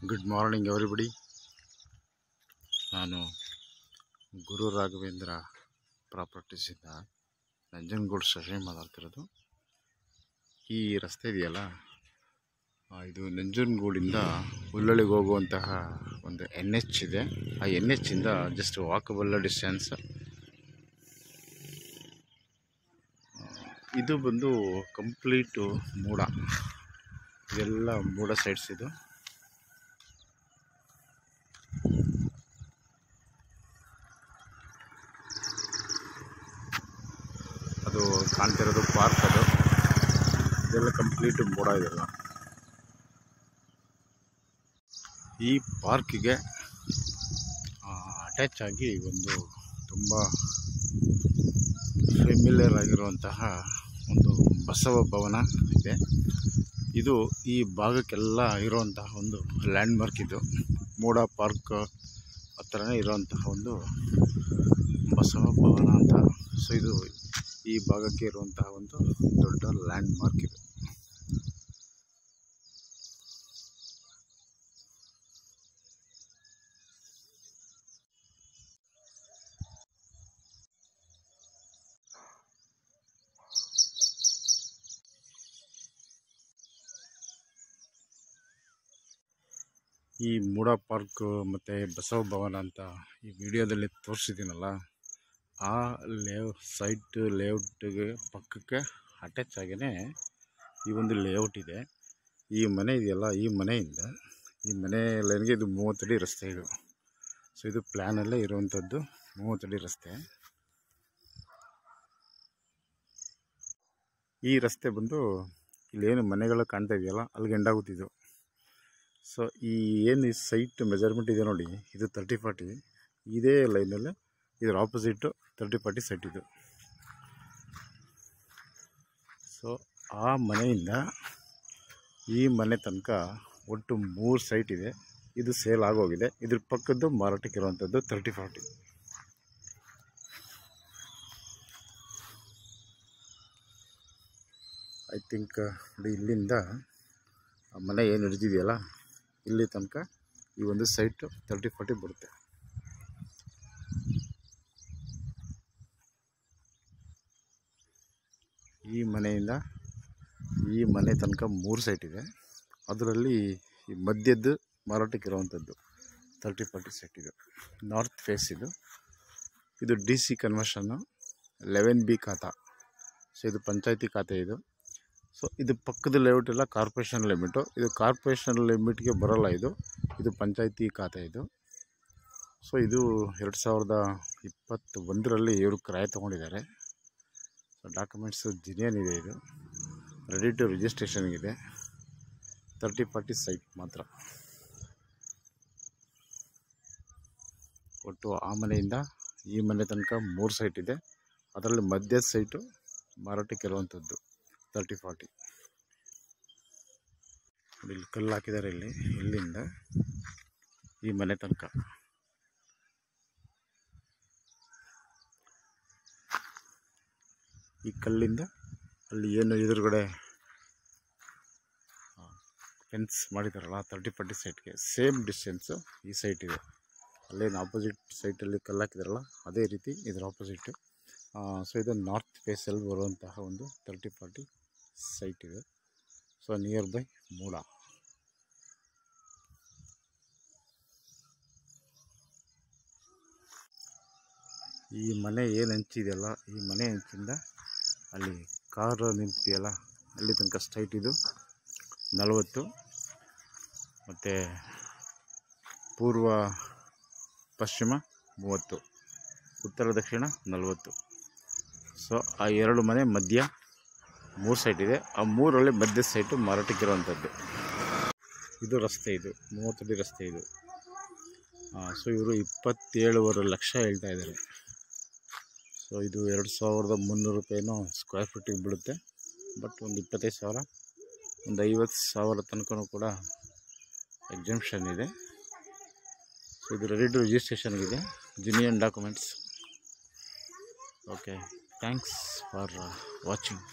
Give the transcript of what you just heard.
Good morning everybody. ನಾನು ಗುರು ರಾಘವೇಂದ್ರ ಪ್ರಾಪರ್ಟೀಸಿಂದ ನಂಜನಗೂಡು ಶಶಿ ಮಾತಾಡ್ತಿರೋದು. ಈ ರಸ್ತೆ ಇದೆಯಲ್ಲ, ಇದು ನಂಜನಗೂಡಿಂದ ಹುಲ್ಲಳ್ಳಿಗೆ ಹೋಗುವಂತಹ ಒಂದು NH ಇದೆ. ಆ NH ಇಂದ ಜಸ್ಟ್ ವಾಕಬಲ್ ಡಿಸ್ಟೆನ್ಸ್. ಇದು ಬಂದು ಕಂಪ್ಲೀಟು ಮೂಡ, ಇದೆಲ್ಲ ಮೂಡ ಸೈಡ್ಸ್. ಇದು ಅದು ಕಾಣ್ತಿರೋದು ಪಾರ್ಕ್. ಅದು ಇದೆಲ್ಲ ಕಂಪ್ಲೀಟ್ ಮೂಡ. ಇದೆಲ್ಲ ಈ ಪಾರ್ಕಿಗೆ ಅಟ್ಯಾಚ್ ಆಗಿ ಒಂದು ತುಂಬ ಫೆಮಿಲಿಯರ್ ಆಗಿರುವಂತಹ ಒಂದು ಬಸವ ಭವನ ಇದೆ. ಇದು ಈ ಭಾಗಕ್ಕೆಲ್ಲ ಇರುವಂತಹ ಒಂದು ಲ್ಯಾಂಡ್ ಮಾರ್ಕ್. ಇದು ಮೂಡ ಪಾರ್ಕ್ ಹತ್ರನೇ ಇರುವಂತಹ ಒಂದು ಬಸವ ಭವನ ಅಂತ. ಸೊ ಇದು ಈ ಭಾಗಕ್ಕೆ ಇರುವಂತಹ ಒಂದು ದೊಡ್ಡ ಲ್ಯಾಂಡ್ ಮಾರ್ಕ್ ಇದು. ಈ ಮೂಡ ಪಾರ್ಕ್ ಮತ್ತು ಬಸವ ಭವನ ಅಂತ ಈ ವಿಡಿಯೋದಲ್ಲಿ ತೋರಿಸಿದ್ದೀನಲ್ಲ, ಆ ಲೇಔಟ್ಗೆ ಪಕ್ಕಕ್ಕೆ ಅಟ್ಯಾಚ್ ಆಗಿಯೇ ಈ ಒಂದು ಲೇಔಟ್ ಇದೆ. ಈ ಮನೆ ಇದೆಯಲ್ಲ, ಈ ಮನೆ ಲೈನ್ಗೆ ಇದು 30 ಅಡಿ ರಸ್ತೆ ಇದು. ಸೊ ಇದು ಪ್ಲ್ಯಾನಲ್ಲೇ ಇರುವಂಥದ್ದು 30 ಅಡಿ ರಸ್ತೆ. ಈ ರಸ್ತೆ ಬಂದು ಇಲ್ಲೇನು ಮನೆಗಳು ಕಾಣ್ತಾ ಇದೆಯಲ್ಲ, ಅಲ್ಲಿಗೆ ಎಂಡಾಗುತ್ತಿದ್ದು. ಸೊ ಈ ಏನು ಸೈಟ್ ಮೆಜರ್ಮೆಂಟ್ ಇದೆ ನೋಡಿ, ಇದು 30-40. ಇದೇ ಲೈನಲ್ಲಿ ಇದರ ಆಪೋಸಿಟ್ಟು 30-40 ಸೈಟ್ ಇದು. ಸೊ ಆ ಮನೆಯಿಂದ ಈ ಮನೆ ತನಕ ಒಟ್ಟು 3 ಸೈಟ್ ಇದೆ. ಇದು ಸೇಲ್ ಆಗೋಗಿದೆ. ಇದ್ರ ಪಕ್ಕದ್ದು ಮಾರಾಟಕ್ಕೆ ಇರುವಂಥದ್ದು 30-40. ಐ ಥಿಂಕ್ ಇಲ್ಲಿಂದ ಆ ಮನೆ ಏನು ಹಿಡಿದಿದೆಯಲ್ಲ, ಇಲ್ಲಿ ತನಕ ಈ ಒಂದು ಸೈಟ್ 30-40 ಬರುತ್ತೆ. ಈ ಮನೆಯಿಂದ ಈ ಮನೆ ತನಕ 3 ಸೈಟ್ ಇದೆ. ಅದರಲ್ಲಿ ಈ ಮಧ್ಯದ್ದು ಮಾರಾಟಕ್ಕೆ ಇರುವಂಥದ್ದು 30-40 ಸೈಟ್ ಇದು. ನಾರ್ತ್ ಫೇಸ್ ಇದು. ಇದು DC ಕನ್ವರ್ಷನ್ನು 11B ಖಾತಾ. ಸೊ ಇದು ಪಂಚಾಯತಿ ಖಾತೆ ಇದು. ಸೊ ಇದು ಪಕ್ಕದ ಲೇಔಟ್ ಎಲ್ಲ ಕಾರ್ಪೊರೇಷನ್ ಲಿಮಿಟು. ಇದು ಕಾರ್ಪೊರೇಷನ್ ಲಿಮಿಟ್ಗೆ ಬರೋಲ್ಲ. ಇದು ಪಂಚಾಯತಿ ಖಾತೆ ಇದು. ಸೊ ಇದು 2021ರಲ್ಲಿ ಇವರು ಕ್ರಯ ತೊಗೊಂಡಿದ್ದಾರೆ. ಸೊ ಡಾಕ್ಯುಮೆಂಟ್ಸ್ ಜಿನಿಯನ್ ಇದೆ. ಇದು ರೆಡಿ ಟು ರಿಜಿಸ್ಟ್ರೇಷನ್ಗಿದೆ. 30-40 ಸೈಟ್ ಮಾತ್ರ. ಒಟ್ಟು ಆ ಮನೆಯಿಂದ ಈ ಮನೆ ತನಕ 3 ಸೈಟ್ ಇದೆ. ಅದರಲ್ಲಿ ಮಧ್ಯದ ಸೈಟು ಮಾರಾಟಕ್ಕೆ ಇರುವಂಥದ್ದು 30-40. ಇಲ್ಲಿ ಕಲ್ಲು ಹಾಕಿದ್ದಾರೆ. ಇಲ್ಲಿಂದ ಈ ಮನೆ ತನಕ. ಈ ಕಲ್ಲಿಂದ ಅಲ್ಲಿ ಏನು ಎದುರುಗಡೆ ಫೆನ್ಸ್ ಮಾಡಿದಾರಲ್ಲ 30-40 ಸೈಟ್ಗೆ ಸೇಮ್ ಡಿಸ್ಟೆನ್ಸು ಈ ಸೈಟ್ ಇದೆ. ಅಲ್ಲೇನು ಆಪೋಸಿಟ್ ಸೈಟಲ್ಲಿ ಕಲ್ಲು ಹಾಕಿದಾರಲ್ಲ, ಅದೇ ರೀತಿ ಇದರ ಆಪೋಸಿಟ್ಟು. ಸೊ ಇದು ನಾರ್ತ್ ಫೇಸಲ್ಲಿ ಬರುವಂತಹ ಒಂದು 30-40 ಸೈಟ್ ಇದೆ. ಸೊ ನಿಯರ್ ಬೈ ಮೂಡ. ಈ ಮನೆ ಏನು ಹಂಚಿದೆಯಲ್ಲ, ಈ ಮನೆ ಹಂಚಿಂದ ಅಲ್ಲಿ ಕಾರ್ ನಿಂತಿದೆಯಲ್ಲ, ಅಲ್ಲಿ ತನಕ ಸ್ಟ್ರೈಟ್ ಇದು 40, ಮತ್ತು ಪೂರ್ವ ಪಶ್ಚಿಮ 30, ಉತ್ತರ ದಕ್ಷಿಣ 40. ಸೊ ಆ 2 ಮನೆ ಮಧ್ಯ 3 ಸೈಟ್ ಇದೆ. ಆ 3ರಲ್ಲಿ ಮಧ್ಯ ಸೈಟು ಮಾರಾಟಕ್ಕಿರುವಂಥದ್ದು. ಇದು ರಸ್ತೆ, ಇದು 30 ಅಡಿ ರಸ್ತೆ ಇದು. ಸೊ ಇವರು 27.5 ಲಕ್ಷ ಹೇಳ್ತಾ ಇದ್ದಾರೆ. ಸೊ ಇದು 2300 ರೂಪಾಯಿನೋ ಸ್ಕ್ವೇರ್ ಫೀಟಿಗೆ ಬೀಳುತ್ತೆ. ಬಟ್ ಒಂದು 25,000, ಒಂದು 50,000 ತನಕ ಕೂಡ ಎಕ್ಸೆಂಪ್ಷನ್ ಇದೆ. ಸೊ ಇದು ರೆಡಿ ಟು ರಿಜಿಸ್ಟ್ರೇಷನ್ಗಿದೆ. Genuine documents. Okay, thanks for watching.